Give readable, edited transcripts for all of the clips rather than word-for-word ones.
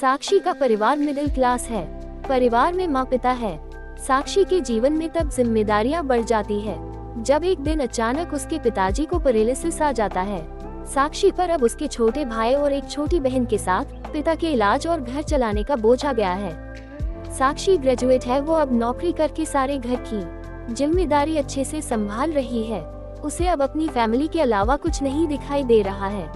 साक्षी का परिवार middle class है। परिवार में माँ पिता है। साक्षी के जीवन में तब जिम्मेदारियां बढ़ जाती है जब एक दिन अचानक उसके पिताजी को पैरालिसिस आ जाता है। साक्षी पर अब उसके छोटे भाई और एक छोटी बहन के साथ पिता के इलाज और घर चलाने का बोझ आ गया है। साक्षी ग्रेजुएट है, वो अब नौकरी करके सारे घर की जिम्मेदारी अच्छे से संभाल रही है। उसे अब अपनी फैमिली के अलावा कुछ नहीं दिखाई दे रहा है।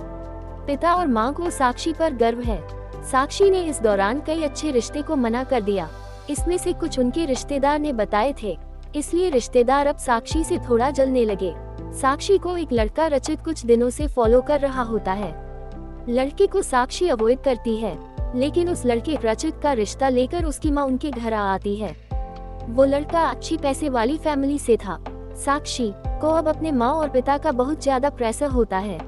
पिता और माँ को साक्षी पर गर्व है। साक्षी ने इस दौरान कई अच्छे रिश्ते को मना कर दिया। इसमें से कुछ उनके रिश्तेदार ने बताए थे, इसलिए रिश्तेदार अब साक्षी से थोड़ा जलने लगे। साक्षी को एक लड़का रचित कुछ दिनों से फॉलो कर रहा होता है। लड़के को साक्षी अवॉइड करती है, लेकिन उस लड़के रचित का रिश्ता लेकर उसकी माँ उनके घर आती है। वो लड़का अच्छी पैसे वाली फैमिली से था। साक्षी को अब अपने माँ और पिता का बहुत ज्यादा प्रेशर होता है।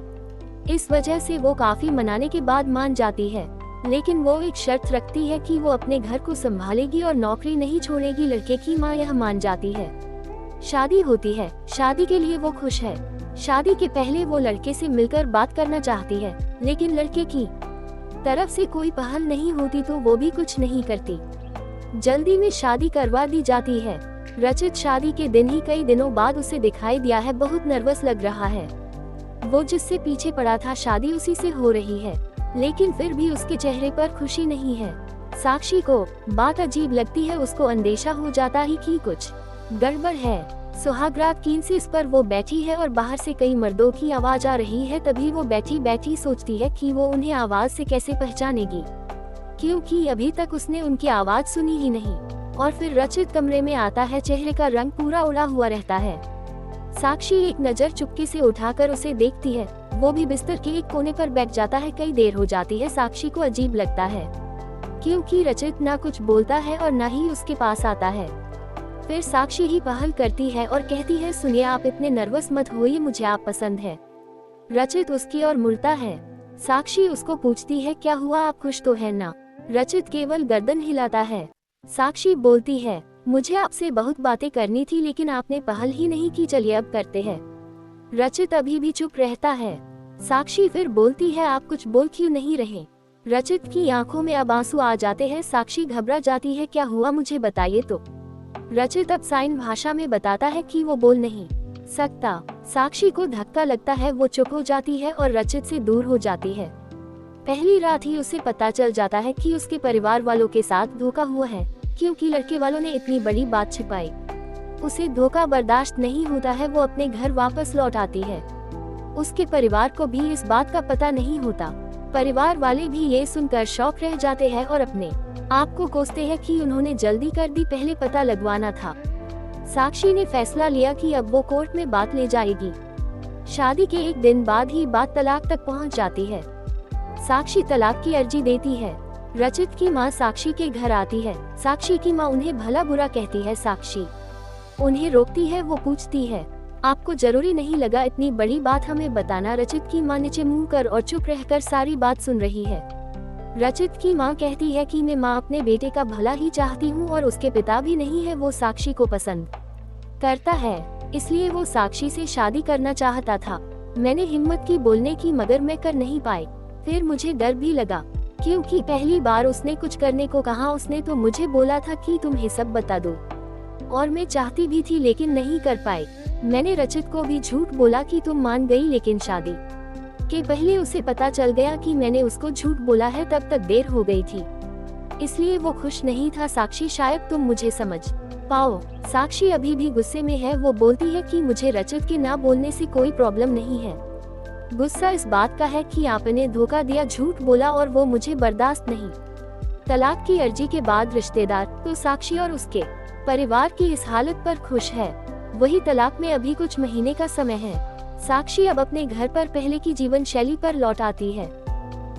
इस वजह से वो काफी मनाने के बाद मान जाती है, लेकिन वो एक शर्त रखती है कि वो अपने घर को संभालेगी और नौकरी नहीं छोड़ेगी। लड़के की माँ यह मान जाती है। शादी होती है। शादी के लिए वो खुश है। शादी के पहले वो लड़के से मिलकर बात करना चाहती है, लेकिन लड़के की तरफ से कोई पहल नहीं होती तो वो भी कुछ नहीं करती। जल्दी में शादी करवा दी जाती है। रचित शादी के दिन ही कई दिनों बाद उसे दिखाई दिया है। बहुत नर्वस लग रहा है। वो जिससे पीछे पड़ा था शादी उसी से हो रही है, लेकिन फिर भी उसके चेहरे पर खुशी नहीं है। साक्षी को बात अजीब लगती है। उसको अंदेशा हो जाता है कि कुछ गड़बड़ है। सुहागरात की इस पर वो बैठी है और बाहर से कई मर्दों की आवाज आ रही है। तभी वो बैठी बैठी सोचती है कि वो उन्हें आवाज से कैसे पहचानेगी, क्योंकि अभी तक उसने उनकी आवाज सुनी ही नहीं। और फिर रचित कमरे में आता है। चेहरे का रंग पूरा उड़ा हुआ रहता है। साक्षी एक नजर चुपके से उठाकर उसे देखती है। वो भी बिस्तर के एक कोने पर बैठ जाता है। कई देर हो जाती है। साक्षी को अजीब लगता है, क्योंकि रचित ना कुछ बोलता है और ना ही उसके पास आता है। फिर साक्षी ही पहल करती है और कहती है, सुनिए, आप इतने नर्वस मत होइए, मुझे आप पसंद है। रचित उसकी ओर मुड़ता है। साक्षी उसको पूछती है, क्या हुआ, आप खुश तो है ना? रचित केवल गर्दन हिलाता है। साक्षी बोलती है, मुझे आपसे बहुत बातें करनी थी, लेकिन आपने पहल ही नहीं की, चलिए अब करते हैं। रचित अभी भी चुप रहता है। साक्षी फिर बोलती है, आप कुछ बोल क्यों नहीं रहे? रचित की आंखों में अब आंसू आ जाते हैं। साक्षी घबरा जाती है, क्या हुआ, मुझे बताइए तो। रचित अब साइन भाषा में बताता है कि वो बोल नहीं सकता। साक्षी को धक्का लगता है। वो चुप हो जाती है और रचित से दूर हो जाती है। पहली रात ही उसे पता चल जाता है कि उसके परिवार वालों के साथ धोखा हुआ है, क्योंकि लड़के वालों ने इतनी बड़ी बात छिपाई। उसे धोखा बर्दाश्त नहीं होता है। वो अपने घर वापस लौट आती है। उसके परिवार को भी इस बात का पता नहीं होता। परिवार वाले भी ये सुनकर शॉक रह जाते हैं और अपने आप को कोसते हैं कि उन्होंने जल्दी कर दी, पहले पता लगवाना था। साक्षी ने फैसला लिया कि अब वो कोर्ट में बात ले जाएगी। शादी के एक दिन बाद ही बात तलाक तक पहुंच जाती है। साक्षी तलाक की अर्जी देती है। रचित की माँ साक्षी के घर आती है। साक्षी की माँ उन्हें भला बुरा कहती है। साक्षी उन्हें रोकती है। वो पूछती है, आपको जरूरी नहीं लगा इतनी बड़ी बात हमें बताना? रचित की माँ नीचे मुंह कर और चुप रहकर सारी बात सुन रही है। रचित की माँ कहती है कि मैं माँ अपने बेटे का भला ही चाहती हूँ और उसके पिता भी नहीं है। वो साक्षी को पसंद करता है, इसलिए वो साक्षी से शादी करना चाहता था। मैंने हिम्मत की बोलने की, मगर मैं कर नहीं पाई। फिर मुझे डर भी लगा, क्योंकि पहली बार उसने कुछ करने को कहा। उसने तो मुझे बोला था कि तुम्हें सब बता दो, और मैं चाहती भी थी लेकिन नहीं कर पाई। मैंने रचित को भी झूठ बोला कि तुम मान गई, लेकिन शादी के पहले उसे पता चल गया कि मैंने उसको झूठ बोला है। तब तक देर हो गई थी, इसलिए वो खुश नहीं था। साक्षी, शायद तुम मुझे समझ पाओ। साक्षी अभी भी गुस्से में है। वो बोलती है कि मुझे रचित के ना बोलने से कोई प्रॉब्लम नहीं है। गुस्सा इस बात का है कि आपने धोखा दिया, झूठ बोला, और वो मुझे बर्दाश्त नहीं। तलाक की अर्जी के बाद रिश्तेदार तो साक्षी और उसके परिवार की इस हालत पर खुश है। वही तलाक में अभी कुछ महीने का समय है। साक्षी अब अपने घर पर पहले की जीवन शैली पर लौट आती है।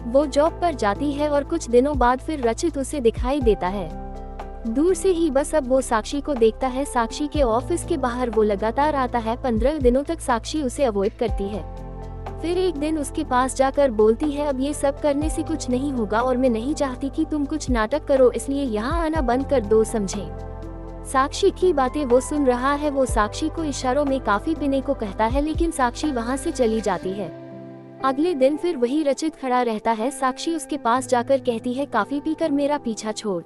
वो जॉब पर जाती है और कुछ दिनों बाद फिर रचित उसे दिखाई देता है, दूर से ही बस। अब वो साक्षी को देखता है। साक्षी के ऑफिस के बाहर वो लगातार आता है। 15 दिनों तक साक्षी उसे अवॉइड करती है। फिर एक दिन उसके पास जाकर बोलती है, अब ये सब करने से कुछ नहीं होगा और मैं नहीं चाहती कि तुम कुछ नाटक करो, इसलिए यहाँ आना बंद कर दो, समझे? साक्षी की बातें वो सुन रहा है। वो साक्षी को इशारों में काफी पीने को कहता है, लेकिन साक्षी वहाँ से चली जाती है। अगले दिन फिर वही रचित खड़ा रहता है। साक्षी उसके पास जाकर कहती है, काफी पीकर मेरा पीछा छोड़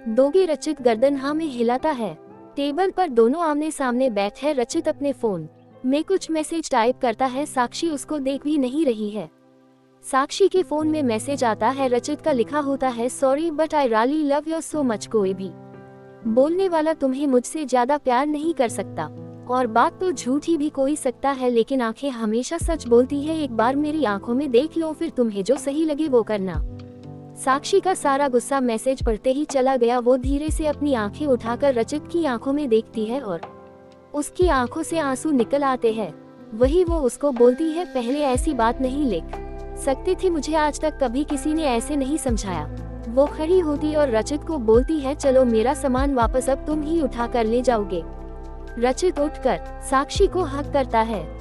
दोगे? रचित गर्दन हाँ में हिलाता है। टेबल पर दोनों आमने सामने बैठे रचित अपने फोन में कुछ मैसेज टाइप करता है। साक्षी उसको देख भी नहीं रही है। साक्षी के फोन में मैसेज आता है, रचित का लिखा होता है, sorry but I really love you so much. कोई भी बोलने वाला तुम्हें मुझसे ज्यादा प्यार नहीं कर सकता, और बात तो झूठी भी कोई सकता है, लेकिन आंखें हमेशा सच बोलती है। एक बार मेरी आंखों में देख लो, फिर तुम्हें जो सही लगे वो करना। साक्षी का सारा गुस्सा मैसेज पढ़ते ही चला गया। वो धीरे से अपनी आंखें उठाकर रचित की आंखों में देखती है और उसकी आंखों से आंसू निकल आते हैं। वही वो उसको बोलती है, पहले ऐसी बात नहीं लिख सकती थी, मुझे आज तक कभी किसी ने ऐसे नहीं समझाया। वो खड़ी होती और रचित को बोलती है, चलो मेरा सामान वापस अब तुम ही उठा कर ले जाओगे। रचित उठकर साक्षी को हक करता है।